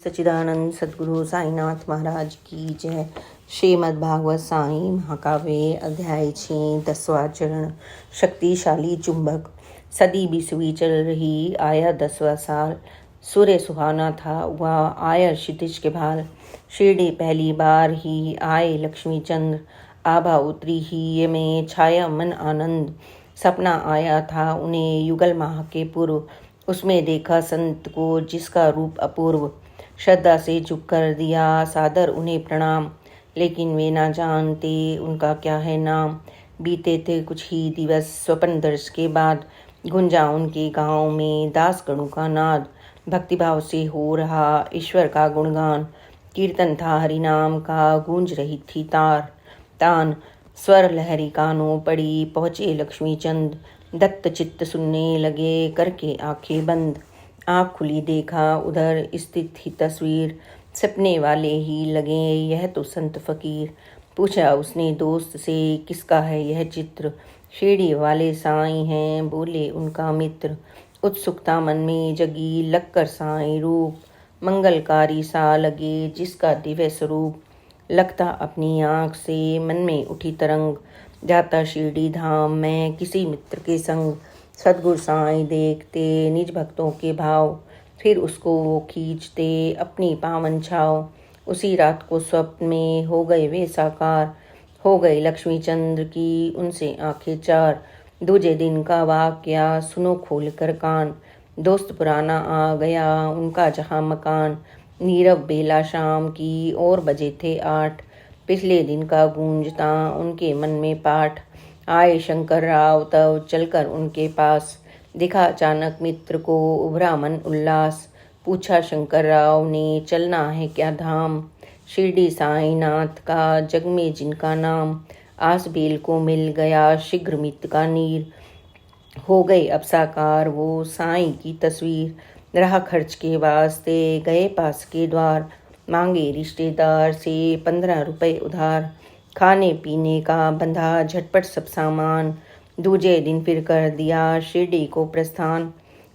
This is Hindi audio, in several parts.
सच्चिदानंद सद्गुरु साईनाथ महाराज की जय। श्रीमद् भागवत साई महाकाव्य अध्याय 6 10वां चरण। शक्तिशाली चुंबक। सदी 20वीं चल रही, आया 10वां साल। सूर्य सुहाना था, वह आया क्षितिज के भाल। शिरडी पहली बार ही आए लक्ष्मी चंद्र। आभा उतरी ही में छाया मन आनंद। सपना आया था उन्हें युगल माह के पूर्व। उसमें देखा संत को जिसका रूप अपूर्व। श्रद्धा से झुक कर दिया सादर उन्हें प्रणाम। लेकिन वे ना जानते उनका क्या है नाम। बीते थे कुछ ही दिवस, स्वप्न दर्श के बाद गुंजा उनके गांव में दास गणों का नाद। भक्तिभाव से हो रहा ईश्वर का गुणगान। कीर्तन था हरिनाम का, गूंज रही थी तान। स्वर लहरी कानों पड़ी, पहुँचे लक्ष्मी चंद। दत्त चित्त सुनने लगे करके आंखें बंद। आँख खुली देखा उधर स्थित ही तस्वीर। सपने वाले ही लगे यह तो संत फकीर। पूछा उसने दोस्त से किसका है यह चित्र। शिरडी वाले साईं हैं बोले उनका मित्र। उत्सुकता मन में जगी लगकर साईं रूप। मंगलकारी सा लगे जिसका दिव्य स्वरूप। लगता अपनी आँख से मन में उठी तरंग। जाता शिरडी धाम में किसी मित्र के संग। सद्गुरु साईं देखते निज भक्तों के भाव। फिर उसको वो खींचते अपनी पावन छाव। उसी रात को स्वप्न में हो गए वे साकार। हो गए लक्ष्मी चंद्र की उनसे आंखें चार। दूजे दिन का वाकया सुनो खोल कर कान। दोस्त पुराना आ गया उनका जहाँ मकान। नीरव बेला शाम की और बजे थे 8। पिछले दिन का गूंजता उनके मन में पाठ। आए शंकर राव तब चलकर उनके पास। दिखा अचानक मित्र को उभरा मन उल्लास। पूछा शंकर राव ने चलना है क्या धाम। शिरडी साईनाथ का जग में जिनका नाम। आस बेल को मिल गया शीघ्र मित का नीर। हो गए अब साकार वो साईं की तस्वीर। रहा खर्च के वास्ते गए पास के द्वार। मांगे रिश्तेदार से 15 रुपए उधार। खाने पीने का बंधा झटपट सब सामान। दूजे दिन फिर कर दिया शिरडी को प्रस्थान।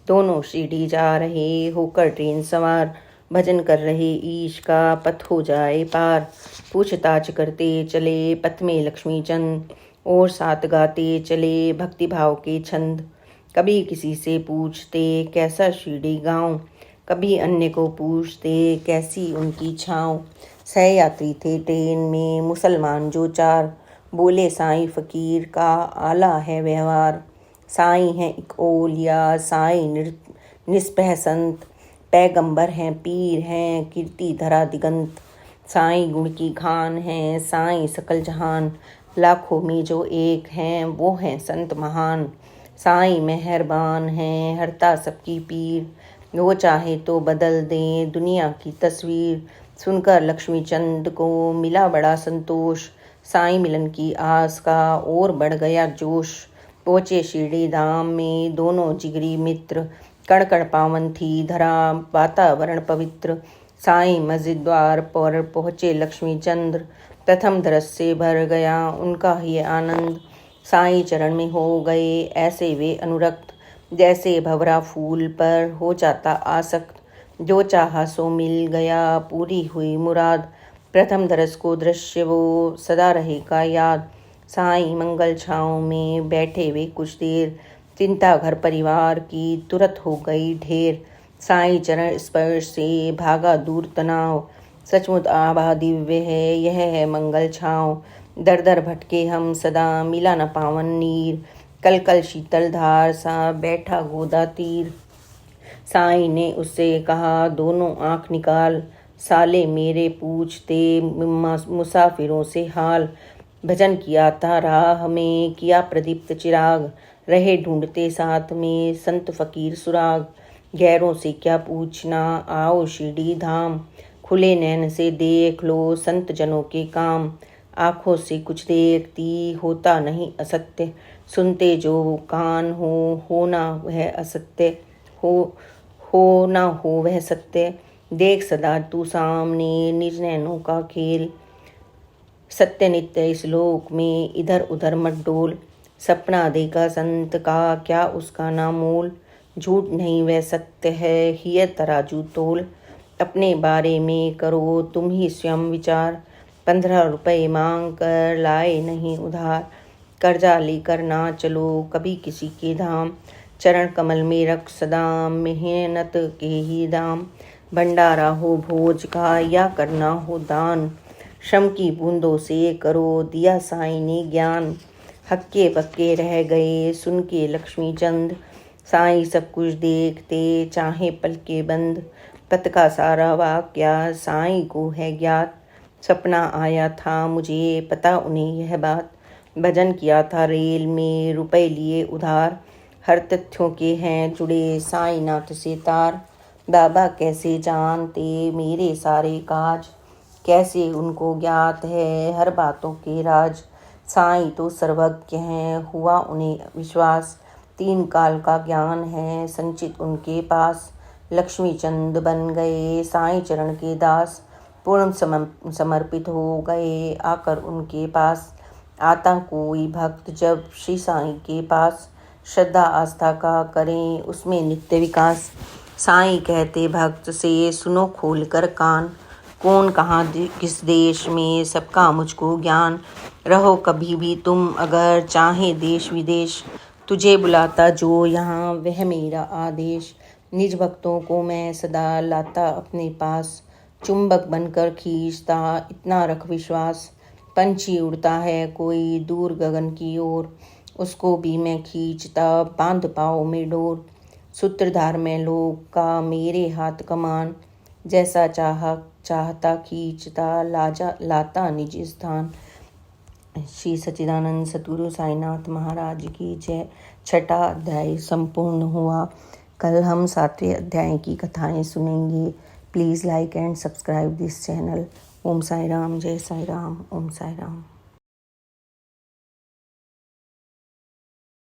दोनों शिरडी जा रहे होकर ट्रेन सवार। भजन कर रहे ईश का पथ हो जाए पार। पूछताछ करते चले पथ में लक्ष्मी चंद। और साथ गाते चले भक्तिभाव के छंद। कभी किसी से पूछते कैसा शिरडी गाँव। कभी अन्य को पूछते कैसी उनकी छाँव। सहयात्री थे ट्रेन में मुसलमान जो 4। बोले साईं फकीर का आला है व्यवहार। साईं है एक ओलिया साईं निष्पह संत। पैगंबर हैं पीर हैं कीर्ति धरा दिगंत। साईं गुण की खान हैं साईं सकल जहान। लाखों में जो एक हैं वो हैं संत महान। साईं मेहरबान हैं हरता सबकी पीर। वो चाहे तो बदल दें दुनिया की तस्वीर। सुनकर लक्ष्मी चंद को मिला बड़ा संतोष। साईं मिलन की आस का और बढ़ गया जोश। पहुँचे शिरडी धाम में दोनों जिगरी मित्र। कण कण पावन थी धरा वातावरण पवित्र। साईं मस्जिद द्वार पर पहुँचे लक्ष्मी चंद्र। प्रथम दरस से भर गया उनका ही आनंद। साईं चरण में हो गए ऐसे वे अनुरक्त। जैसे भंवरा फूल पर हो जाता आसक्त। जो चाहा सो मिल गया पूरी हुई मुराद। प्रथम दरस को दृश्य वो सदा रहेगा याद। साईं मंगल छाँव में बैठे वे कुछ देर। चिंता घर परिवार की तुरंत हो गई ढेर। साईं चरण स्पर्श से भागा दूर तनाव। सचमुच आभा दिव्य है यह है मंगल छाँव। दर दर भटके हम सदा मिला न पावन नीर। कल कल शीतल धार सा बैठा गोदा तीर। साईं ने उससे कहा दोनों आँख निकाल। साले मेरे पूछते मुसाफिरों से हाल। भजन किया था राह में किया प्रदीप्त चिराग। रहे ढूंढते साथ में संत फकीर सुराग। गैरों से क्या पूछना आओ शिरडी धाम। खुले नैन से देख लो संत जनों के काम। आँखों से कुछ देखती होता नहीं असत्य। सुनते जो कान हो ना वह असत्य हो ना हो वह सत्य। देख सदा तू सामने निज नैनों का खेल। सत्य नित्य इस लोक में इधर उधर मत डोल। सपना देखा संत का क्या उसका ना मोल। झूठ नहीं वह सत्य है हिय तराजू तोल। अपने बारे में करो तुम ही स्वयं विचार। 15 रुपए मांग कर लाए नहीं उधार, कर्जा लेकर ना चलो कभी किसी के धाम। चरण कमल में रख सदा मेहनत के ही दाम। भंडारा हो भोज का या करना हो दान, श्रम की बूंदों से करो दिया साईं ने ज्ञान। हक्के पक्के रह गए सुन के लक्ष्मी चंद, साईं सब कुछ देखते चाहे पल के बंद। पत का सारा वाक्या साईं को है ज्ञात, सपना आया था मुझे पता उन्हें यह बात। भजन किया था रेल में रुपए लिए उधार, हर तथ्यों के हैं जुड़े साईंनाथ से तार। बाबा कैसे जानते मेरे सारे काज, कैसे उनको ज्ञात है हर बातों के राज। साईं तो सर्वज्ञ हैं हुआ उन्हें विश्वास, 3 काल का ज्ञान है संचित उनके पास। लक्ष्मी चंद बन गए साईं चरण के दास, पूर्ण समर्पित हो गए आकर उनके पास। आता कोई भक्त जब श्री साईं के पास, श्रद्धा आस्था का करें उसमें नित्य विकास। साईं कहते भक्त से सुनो खोल कर कान, कौन कहाँ किस देश में सबका मुझको ज्ञान। रहो कभी भी तुम अगर चाहे देश विदेश, तुझे बुलाता जो यहाँ वह मेरा आदेश। निज भक्तों को मैं सदा लाता अपने पास, चुंबक बनकर खींचता इतना रख विश्वास। पंछी उड़ता है कोई दूर गगन की ओर, उसको भी मैं खींचता बांध पाँव में डोर। सूत्रधार में लोग का मेरे हाथ कमान, जैसा चाहता खींचता लाता निज स्थान। श्री सच्चिदानंद सद्गुरु साईनाथ महाराज की जय। 6वां अध्याय संपूर्ण हुआ। कल हम 7वें अध्याय की कथाएं सुनेंगे। Please like and subscribe this channel. Om Sai Ram, जय साई राम, ओम साई राम।